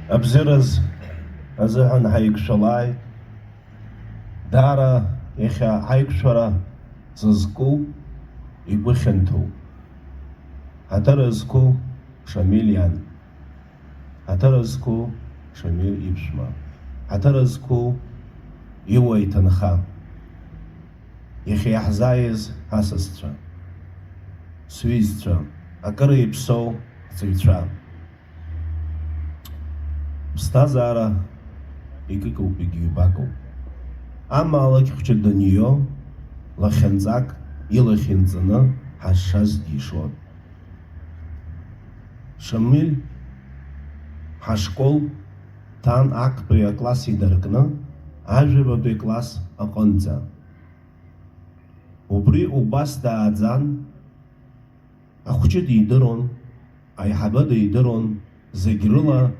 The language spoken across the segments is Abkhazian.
Абзыраз азыҳәан ҳаиқәшәалааит. Даара иахьа ҳаиқәшәара зызку игәы хьанҭоуп. Ҳаҭыр зқәу Шамил иан, ҳаҭыр зқәу Шамил иԥшәма, ҳаҭыр зқәу Иуа иҭынха, иахьа иаҳзааиз ҳасасцәа, сҩызцәа, акыр иԥсоу ҳҵаҩцәа. Ԥсҭазаара икыкоуп, егьыҩбакоуп. Амаалықь хәҷы данио, лахьынҵак илахь инҵаны ҳазшаз дишон. Шамил ҳашкол ҭан актәи акласс идыркны ажәабатәи класс аҟынӡа. Убри убас дааӡан, ахәҷы дидырон, аиҳабы дидырон, зегь рыла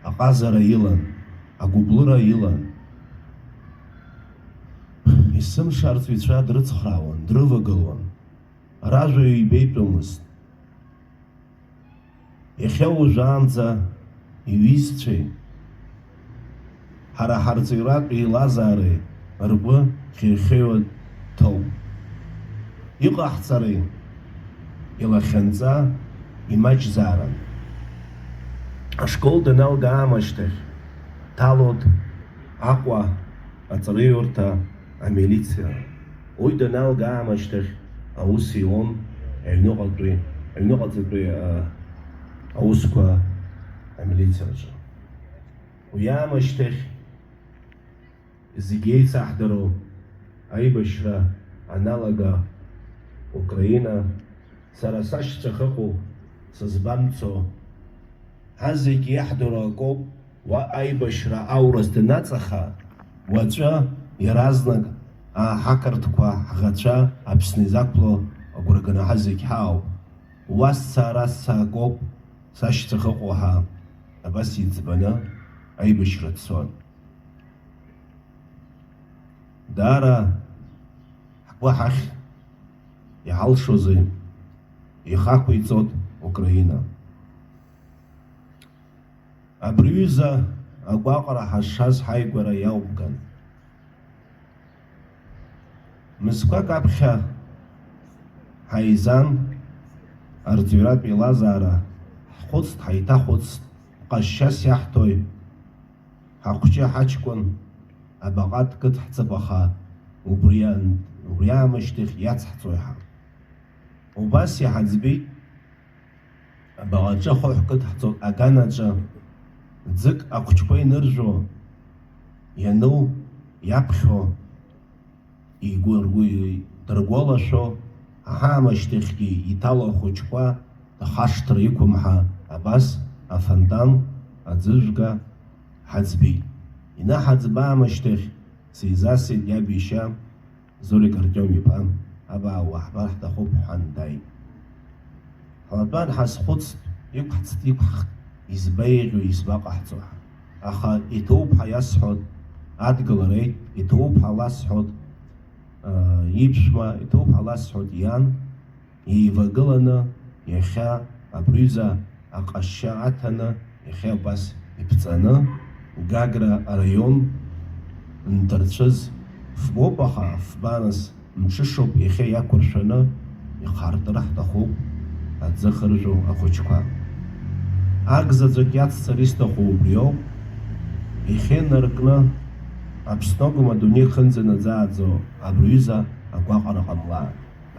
аҟазара илан, агәыблыра илан. Есымша арҵаҩцәа дрыцхраауан, дрывагылуан, ражәа ибеитәымызт. Иахьа уажәаанӡа иҩызцәеи ҳара ҳарҵаҩратә еилазаареи ргәы хьеихьеиуа ҭоуп. Иҟаҳҵари илахьынҵа имаҷзааран. Ашкол даналга аамышьҭахь ҭалоит Аҟәа аҵараиурҭа амилициа. Уи даналга аамышьҭахь аус иуан аҩныҟаҵатәи аусқәа амилициаҿы. Уи аамышьҭахь зегьы еицаҳдыруа аибашьра аналага Украина, сара сашьцәа хыҟоу сызбамцо, ҳазегьы иаҳдыруа акоуп. Уа аибашьра аурыс данаҵаха, уаҵәы иаразнак ҳақырҭқәа ҳӷацәа Аԥсны изақәло агәра-ганы ҳазегь ҳаауп. Уасца-расца акоуп, сашьцәа хыҟоу ҳа абас иӡбаны аибашьра дцон. Даара ҳгәы ҳахь иҳалшозеи ихақәиҵоит Украина. Абриҩыза агәаҟра ҳазшаз ҳаигәара иаумган. Мызқәак аԥхьа ҳаизан, арҵаҩратә еилазаара ҳхәыцт, ҳаиҭахәыцт, ҟазшьас иаҳҭои, ҳахәҷы ҳаҷкәын абаҟа дкыдҳҵап, аха убри аамышьҭахь иацҳҵои ҳа. Убас иҳаӡбеит, абаҟаҿы хәы ҳкыдҳҵоит, аганаҿы ӡык ахәҷқәа иныржәо, иану, иаԥхьо, дыргәалашәо, аҳаамышьҭахьгьы иҭало ахәҷқәа хашҭра иқәымҳа, абас афонтан аӡыжәга ҳаӡбеит. Инаҳаӡба аамышьҭахь сеизасит иаб ишьа Зорик Артем-иԥа, абаа уаҳбар ҳҭахуп ҳәан дааит. Ҳлатәан ҳазхәыцт, иқәҳцт, избеиӷьу, избаҟаҳҵо ҳәа. Аха иҭоуп ҳәа иасҳәот адгылареит, иҭоуп ҳәа ласҳәот иԥшәма, иҭоуп ҳәа ласҳәот иан, еивагыланы иахьа абриҩыза аҟазшьа аҭаны, иахьа абас иԥҵаны, Гагра араион нҭарцәыз фбоуп, аха фбанас мҽышоуп, иахьа иақәыршәаны ихартыра ҳҭахуп аӡы хыржәо ахәҷқәа. Агзаҵәык иаццар исҭаху убриоуп, ихьынаркны Аԥсногәым адунеи хынӡа наӡааӡо абриҩыза агәаҟара ҟамлаа.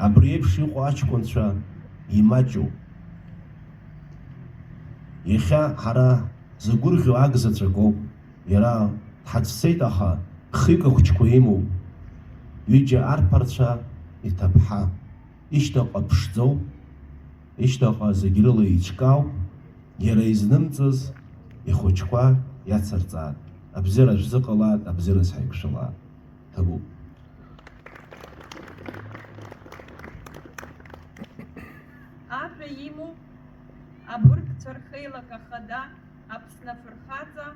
Абри еиԥш иҟоу аҷкәынцәа имаҷуп. Иахьа ҳара згәырӷьо агзаҵәыкоуп, иара дҳацәцеит, аха хҩык ахәҷқәа имоуп. Ҩыџьа арԥарцәа иҭаԥҳа, ишьҭаҟа ԥшӡоуп, ишьҭаҟа зегь рыла еиҿкаауп, иара изнымҵыз ихәҷқәа иацырҵаат. Абзыра шәзыҟалаат, абзыраз ҳаиқәшәалаат. Ҭабуп. Ажәа имоуп абыргцәа рхеилак ахада Аԥсны афырхаҵа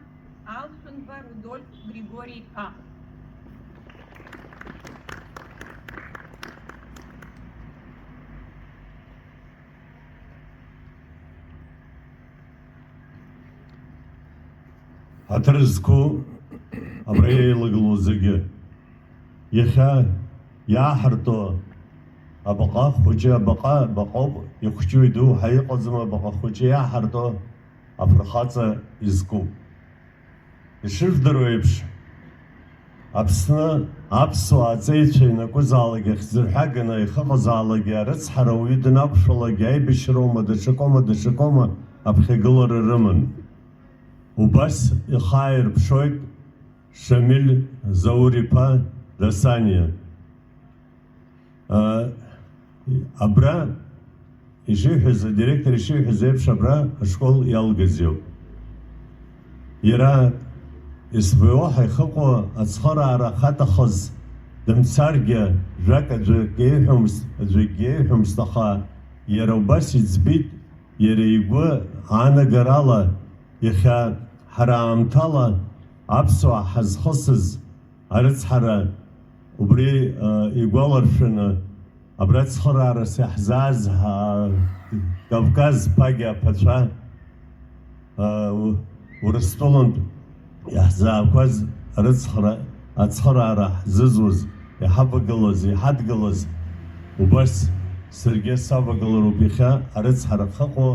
Алшәынба Рудольф Григори-иԥа. Атрызку абрейлыгылу зыгы. Еха яхарто абаqa хуча баqa бақоб ихучуйду хайқозма баqa хуча яхарто афрахаца изку. Ишифдруепш Апсны апсуа ацеицәа инакәызаалакь хьӡырҳәаганы ихыҟазаалакь арыцҳара уаҩы данақәшәалакь аибашьроума даҽакома аԥхьагылара рыман. Убас ихааирԥшоит Шамиль Заур-иԥа Дасаниа. Абра ишиҳәаз адиректор ишиҳәаз еиԥш абра ашкол иалгаз иоуп. Иара СВО ҳаихыҟәа ацхыраара хаҭахаз дымцаргьы жәак аӡәгьы иеиҳәомызт, аха иара убас иӡбеит, иара игәы аанагарала иахьа ҳара аамҭала аԥсуаа ҳазхысыз арыцҳара убри игәаларшәаны абра ацхыраарас иаҳзааз Кавказ ԥагьа аԥацәа Урыстәылантә иаҳзаақәаз ацхыраара ҳзызуз, иҳавагылаз, иҳадгылаз, убас саргьы савагылароуп иахьа арыцҳара хыҟәо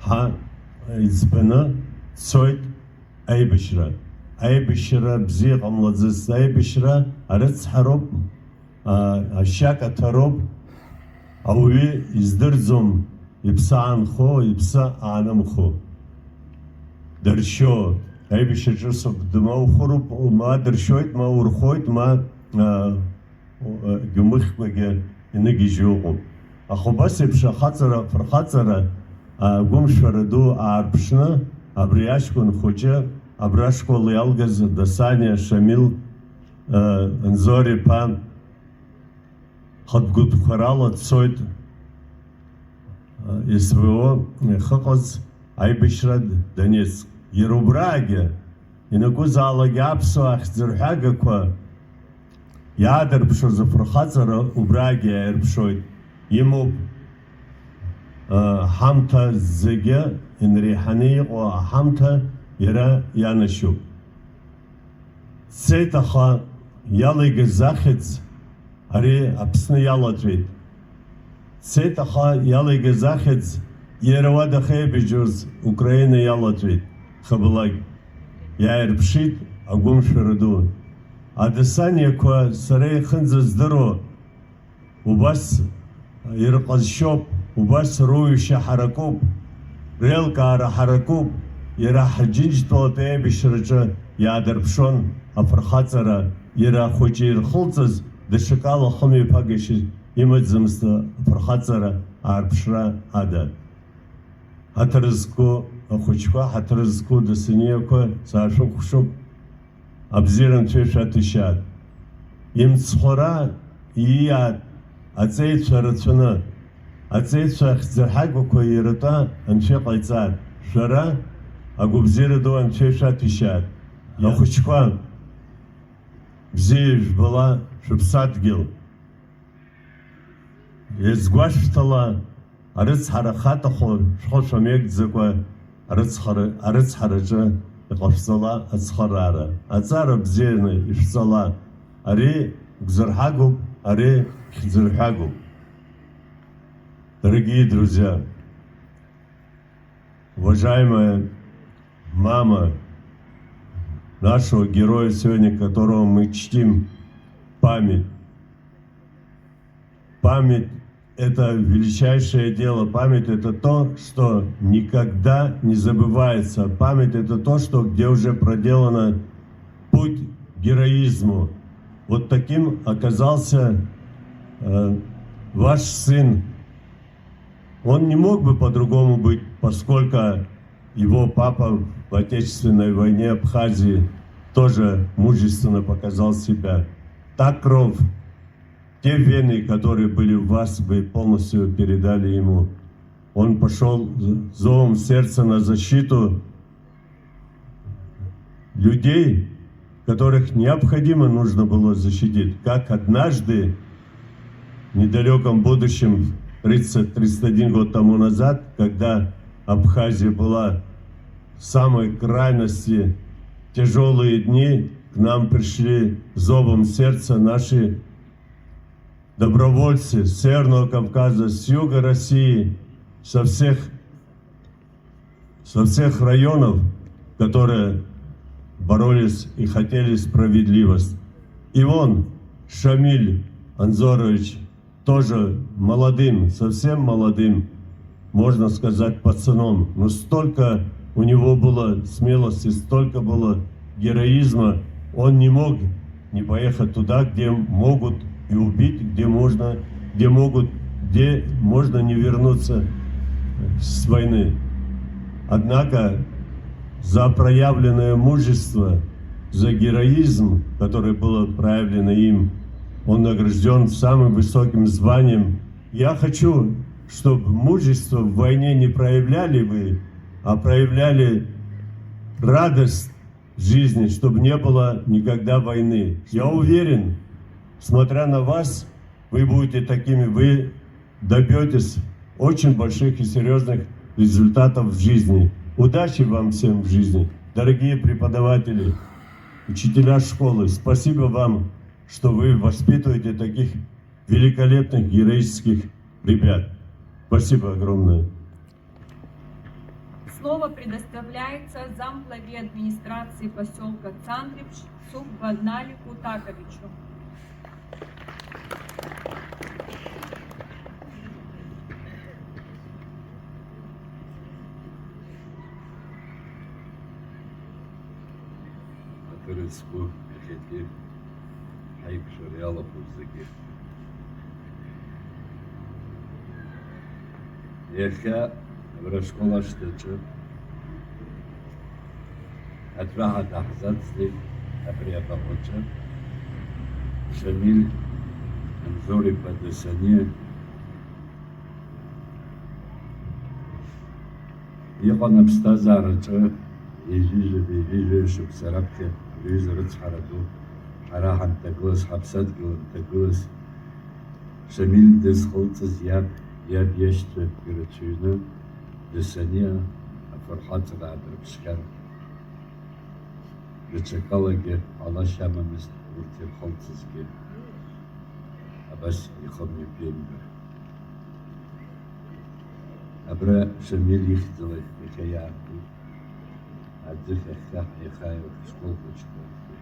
ҳа иӡбаны дцоит аибашьра. Аибашьра бзиа ҟамлаӡаз, аибашьра арыцҳароуп, ашьак аҭароуп, ауаҩы издырӡом иԥсы аанхо, иԥсы аанымхо. Дыршьо аибашьра ҿыцуп, дмаухәыроуп, ма дыршьоит, ма урхоит, ма гьумыхькәагьы иныгьежьы ыҟоуп. Аха убас еиԥш фырхаҵара агәымшәара ду аарԥшны абри аҷкәын хәыҷы абра ашкол иалгаз Дасаниа Шамил Заур-иԥа хатәгәыҭқәарала дцоит СВО ихыҟаз аибашьра Донецк. Иара убраагьы инакәызаалакь аԥсуаа хьӡырҳәагақәа иаадырԥшыз афырхаҵара убраагьы иааирԥшоит. Имоуп аҳамҭа зегьы инреиҳаны иҟоу аҳамҭа иара ианашьоуп. Дцеит, аха иалигаз ахьӡ ари Аԥсны иалаҵәеит. Дцеит, аха иалигаз ахьӡ иара уа дахьеибажьоз Украина иалаҵәеит. Хабалагь иааирԥшит агәымшәара ду. Адасаниақәа сара ихынӡаздыруа убас ирҟазшьоуп, убас руҩшьа ҳаракуп, реилкаара ҳаракуп. Иара ҳаџьынџьтәылатәи аибашьраҿы иаадырԥшон афырхаҵара, иара ахәыҷы ирхылҵыз даҽакала хымҩаԥагашьа имаӡамызт афырхаҵара аарԥшра ада. Ҳаҭыр-зқәу ахәыҷқәа, ҳаҭыр-зқәу Дасаниақәа саашәыхәшоуп, абзиара Анцәа шәаҭәашьаат. Имцхәара ииаат аҵеицәа рацәаны, аҵеицәа хьӡырҳагақәа иратәа Анцәа иҟаиҵаат. Шәара агәабзиара ду Анцәа шәаҭәашьаат. Ахәыҷқәа бзиа жәбала шәыԥсадгьыл. Иазгәашәҭала арыцҳара хаҭахо шәхы шәамеигӡакәа арыцҳараҿы иҟашәҵала ацхыраара. Аҵара бзианы ишәҵала. Ари гәзырҳагоуп, ари хьӡырҳәагоуп. Дорогие друзья, уважаемая мама нашего героя сегодня, которого мы чтим память. Память – это величайшее дело. Память – это то, что никогда не забывается. Память – это то, где уже проделано путь к героизму. Вот таким оказался ваш сын. Он не мог бы по-другому быть, поскольку его папа в Отечественной войне Абхазии тоже мужественно показал себя. Та кровь, те вены, которые были в вас, вы полностью передали ему. Он пошел зовом сердца на защиту людей, которых необходимо нужно было защитить. Как однажды, в недалеком будущем, 30-31 год тому назад, когда Абхазия была в самой крайности тяжелые дни к нам пришли зовом сердца наши добровольцы с Северного Кавказа, с юга России, со всех районов, которые боролись и хотели справедливость. И вон Шамиль Анзорович, тоже молодым, совсем молодым, можно сказать, пацаном, но столько у него было смелости, столько было героизма, он не мог не поехать туда, где могут и убить, где можно не вернуться с войны. Однако за проявленное мужество, за героизм, который было проявлено им, он награжден самым высоким званием. Я хочу, чтобы мужество в войне не проявляли вы, а проявляли радость жизни, чтобы не было никогда войны. Я уверен, смотря на вас, вы будете такими, вы добьетесь очень больших и серьезных результатов в жизни. Удачи вам всем в жизни, дорогие преподаватели, учителя школы. Спасибо вам, что вы воспитываете таких великолепных, героических ребят. Спасибо огромное. Слово предоставляется замглаве администрации поселка Цандревщ Суббадналику Таковичу. Атырыцку эхети хайк шариала пузыки. Ехя в школа штычы. Атраха дахзатсли априапа хоча. Шамиль Анзори Падесане. Ехон обстазарача. Ежи шуксарабке. Рюзерц хараду. Харахан таглас хабсад гилан таглас. Шамиль десхолцаз яб яштры гирачуйна. Десания афархат радр пшкар. Рычакалаге ала шамамист уртир холцазге. Абас ихомни пембер. Абра Шамиль ихтилай ихая. Адзих эхах эхай школ почта.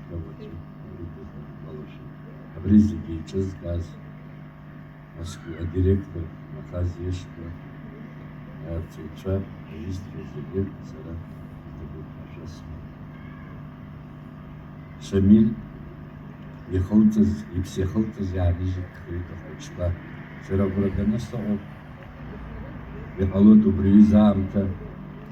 Эхавачи рыбы балаши. Абризиги чиз газ. Москва директор Махаз Ешка. Цуча регистр зелер сара. Шамиль ехолцаз и психолцаз ярижик хрика хочка. Серабраганаса от ехало добризамта.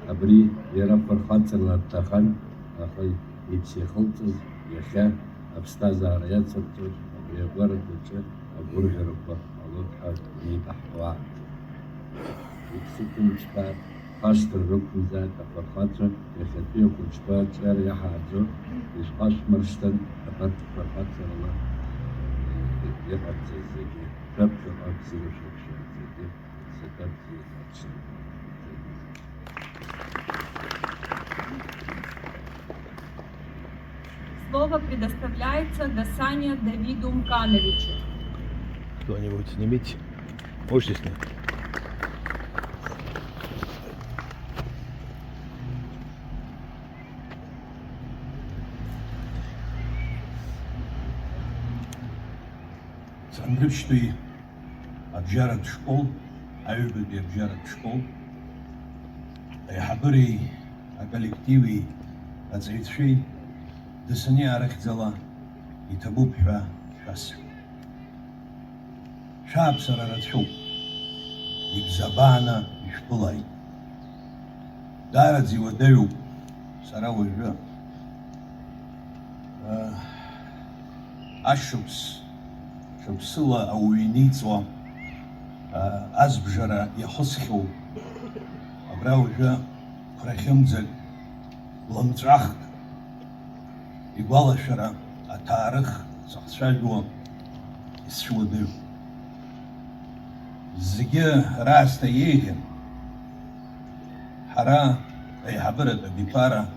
Абри ера фархатцер латтахан. Ахай и психолцаз еха абстаза араяцартур. Абри абара туча абургерупа алотха и ахва. Икситумчка Пастор Рукнзат, Афархатра, Яхатия Кучка, Чаря Хаджо, Ишпаш Марштан, Афат Фархатра, Яхатзеги, Капка Аксирушакши, Сакапзи. Слово предоставляется Дасане Давиду Мкановичу. Кто-нибудь снимите. Можете снять? Цандревщтый абжарат школ, аюбеди абжарат школ, хабыри, коллективы, ацейцшей, десани арахзала, и табу пха шас. Шаб сараратшу, ибзабана ишпулай. Дарадзи вадаю, саравыжа. Ашупс. Шапсыла ауиницо азбжара яхосху абраужа храхимзак ламцах игвалашара атарых сахшажу исшуды зиге раста еген хара ай хабрат бипара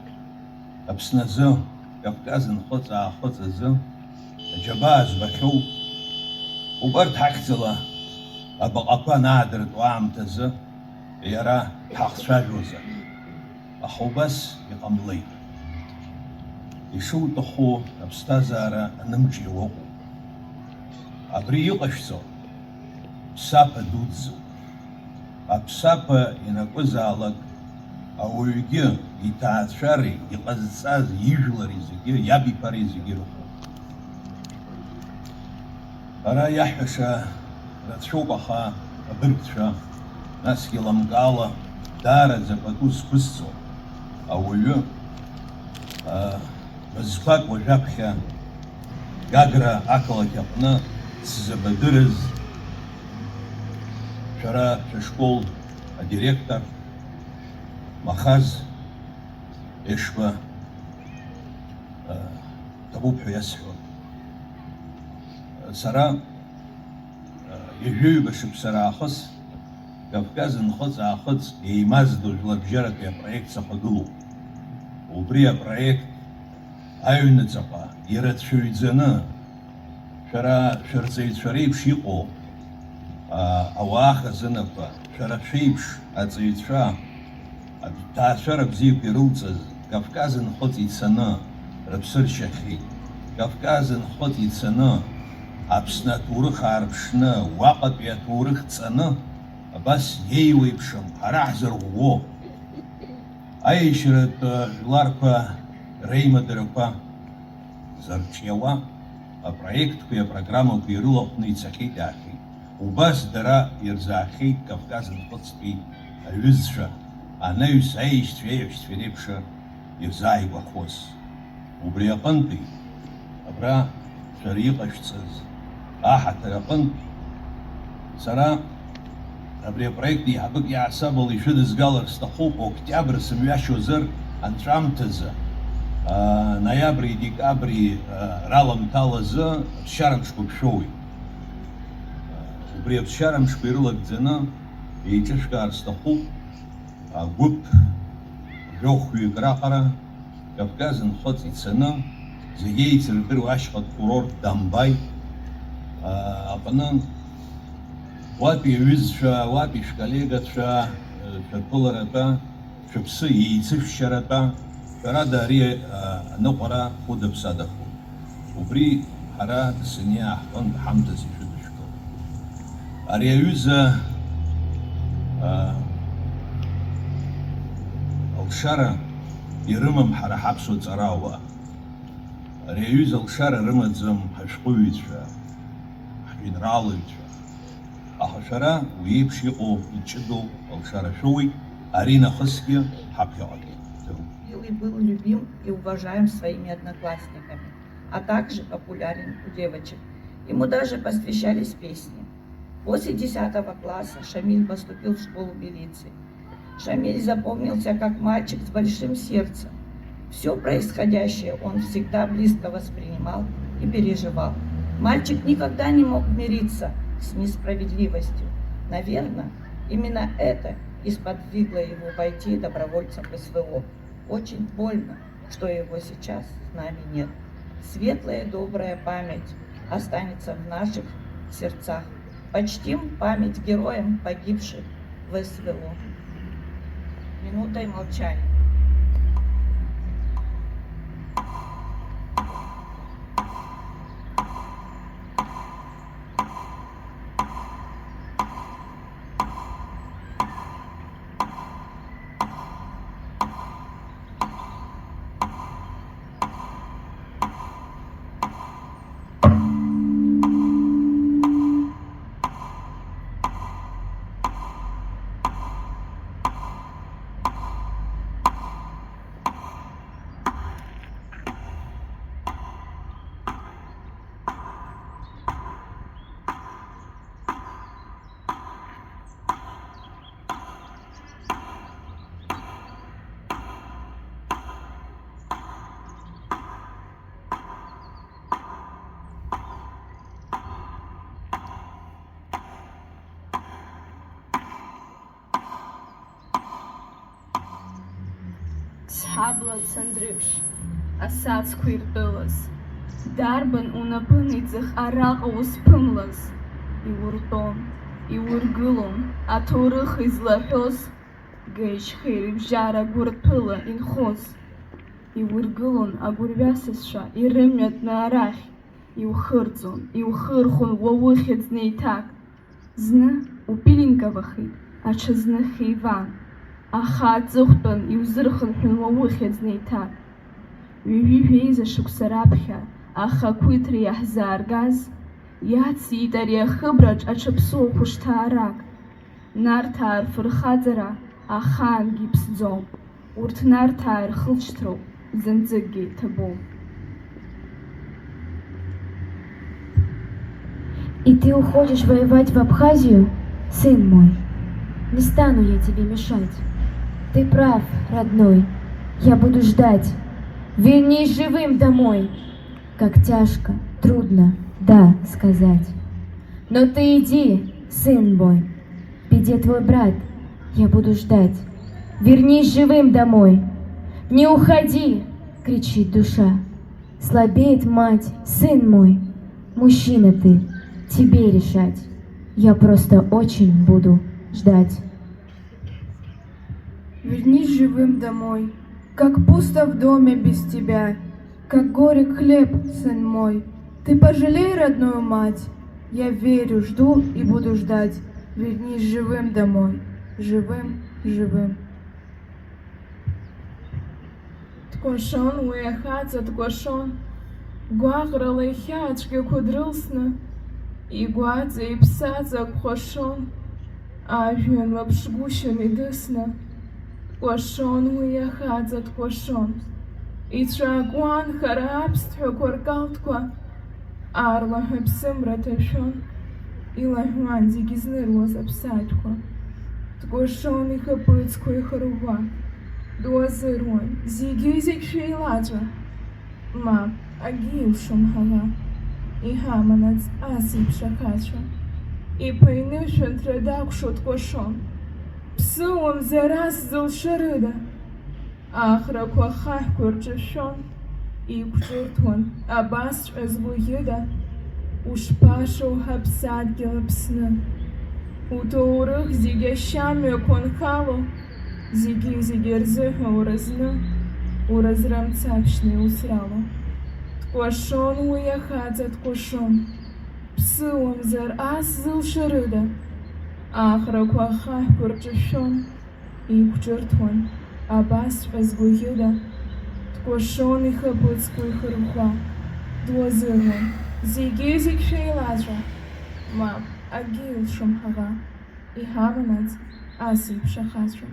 абсназо Кавказ нхыҵ-аахыҵ азы аџьабаа збахьоу убарҭ ҳахьӡала абаҟақәа анаадыртуа аамҭазы иара ҳахцәажәозар. Аха убас иҟамлеит. Ишуҭаху аԥсҭазаара анымчи уаҟоуп. Абри иҟашәҵо ԥсаԥа дуӡӡоуп. Аԥсаԥа инакәызаалак ауаҩгьы иҭаацәареи, иҟазҵаз ижәлари зегьы, иабиԥареи зегьы рыхәоуп. Ара иаҳҳәаша рацәоуп, аха абыргцәа, насгьы ламкаала даараӡа пату зқәызҵо ауаҩы бызқәак уажәаԥхьа Гагра ақалақь аҟны сзабадырыз шәара шәашкол адиректор Махаз Ешба ҭабуп ҳәа иасҳәон. Сара ҩажәаҩба шықәса раахыс Кавказ нхыҵ-аахыҵ еимаздо жәлабжьаратәи апроект сахагылоуп. Убри апроект аҩныҵаҟа ирацәаҩӡаны шәара шәырҵаҩцәа реиԥш иҟоу ауаа хазынақәа, шәара шәеиԥш аҵаҩцәа аҭаацәара бзиақәа ирылҵыз Кавказ нхыҵ ицаны рыԥсы ршьахьеит. Кавказ нхыҵ ицаны Аԥсны аҭоурых аарԥшны, уаҟатәи аҭоурых ҵаны, абас иеиуеиԥшым, ҳара ҳзырӷәӷәо аишьаратә жәларқәа реимадарақәа зырҿиауа апроектқәеи апрограммақәеи ирылахәны ицахьеит, иаахьеит. Убас дара ирзаахьеит Кавказ нхыҵтәи аҩызцәа, анаҩс аишьцәа, аиҳәшьцәа реиԥш ирзааигәахоз. Убри аҟынтәи абра шәара иҟашәҵаз аҳаҭыр аҟынтә сара абри апроект еиҳабык иаасабала ишәыдызгалар сҭахуп. Октиабр сымҩашьозыр анҵәамҭазы ноиабри, декабри раламҭалазы ԥсшьарамшқәак шәоуит. Убри аԥсшьарамшқәа ирылагӡаны еиҿышәкаар сҭахуп агәыԥ жәохәҩык раҟара Кавказ нхыҵ ицаны зегьы еицырдыруа ашьхатә курорт Дамбаи аҟны уатәи аҩызцәа, уатәи шәколлегацәа, шәырԥыларатәа, шәыԥсы еицышәшьаратәа, шәарада ари аныҟәара хәыда-ԥсадахоит. Убри ҳара дсыниа ҳҟынтә ҳамҭас ишәыдышәкыл. Ари аҩыза алшара ирымам ҳара ҳаԥсуа ҵарауаа. Ари аҩыза алшара рымаӡам ҳашәҟәыҩҩцәа, ҳженералыҩцәа. Аха шәара уи еиԥш иҟоу иҷыдоу алшара шәоуит, ари нахысгьы ҳаԥхьаҟагьы. И был любим и уважаем своими одноклассниками, а также популярен у девочек. Ему даже посвящались песни. После 10 класса Шамиль поступил в школу милиции. Шамиль запомнился как мальчик с большим сердцем. Все происходящее он всегда близко воспринимал и переживал. Мальчик никогда не мог мириться с несправедливостью. Наверное, именно это и сподвигло его пойти добровольцем в СВО. Очень больно, что его сейчас с нами нет. Светлая и добрая память останется в наших сердцах. Почтим память героям, погибших в СВО. Минутой молчания. Сҳабла Цандрыԥшь, асацқәа иртәылаз, дарбан унапынеиҵых араҟа узԥымлаз, иуртәон, иургылон аҭоурых излаҳәоз, гаишьхеи рыбжьара гәырҭәыла инхоз, иургылон агәырҩа сасцәа ирымҩатәны арахь, иухырҵон, иухырхон уа ухьӡ неиҭак, зны упилинкавахеит, аҽазны хеиван, аха аҵыхәтәан иузырхынҳәын уа ухьӡ неиҭак. Ҩажәи-жәеиза шықәса раԥхьа ахақәиҭра иаҳзааргаз, иациит ари ахыбраҿ аҽаԥсуа хәышҭаарак. Нарҭаа рфырхаҵара ахаангьы иԥсӡом, урҭ нарҭаа рхылҵшьҭроуп, бзанҵыкгьы ҭабом. И ты уходишь воевать в Абхазию, сын мой? Не стану я тебе мешать. Ты прав, родной, я буду ждать. Вернись живым домой. Как тяжко, трудно, да, сказать. Но ты иди, сын мой, в беде твой брат, я буду ждать. Вернись живым домой. Не уходи, кричит душа. Слабеет мать, сын мой, мужчина ты, тебе решать. Я просто очень буду ждать. Вернись живым домой, как пусто в доме без тебя, как горек хлеб, сын мой. Ты пожалей родную мать, я верю, жду и буду ждать. Вернись живым домой, живым, живым. Ткәашон уи ахаҵа ткәашон, гәаҟрала ихьаацәгьақәа дрылсны, игәаҵа иԥсаҵа кәхәашон, ажәҩан лаԥшгәышьан идысны. Ткәашон уи ахаҵа ткәашон, ицәаакуан хара аԥсҭҳәақәа ркалҭқәа, аарлаҳәа ԥсымра ҭашәон, илаҳәуан зегьы изныруаз аԥсаатәқәа. Ткәашон ихаԥыцқәа ихыруа, дуазыруан, зегьы шәеилаҵәа. Мап, акгьы илшом ҳара, иҳаманаҵ ас еиԥш ахацәа. Иԥыҩны шәынҭра дакәшо ткәашон, ԥсыуамзар ас зылшарыда. Ахрақәа хаҳәқәа рҿашәон, иқәҿырҭуан абасҵәҟьа згәы ида. Ушԥашоу ҳаԥсадгьыл Аԥсны, уҭоурых зегьы ашьамҩақәа нхало, зегьы рзыҳәа уразны, уразрамцаԥшьны иуцрало. Ткәашон уи ахаҵа ткәашон, ԥсыуамзар ас зылшарыда. Ахрақәа хаҳәқәа рҿашәон, иқәҿырҭуан абасҵәҟьа згәы ида. Ткәашон ихаԥыцқәа ихырӷәӷәа, дуазыруан, зегьы шәеилаҵәа. Мап, акгьы илшом ҳара, иҳаманаҵ ас еиԥш ахацәа.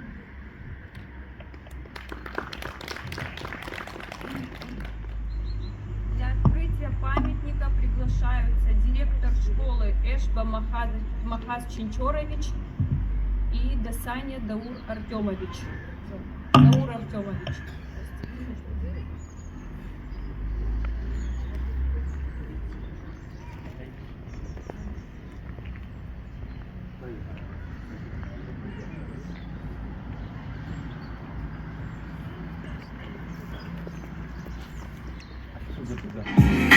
Для открытия памятника приглашаются директор школы Эшба Махаз Чинчорович и Дасаня Даур Артемович. Что за туда?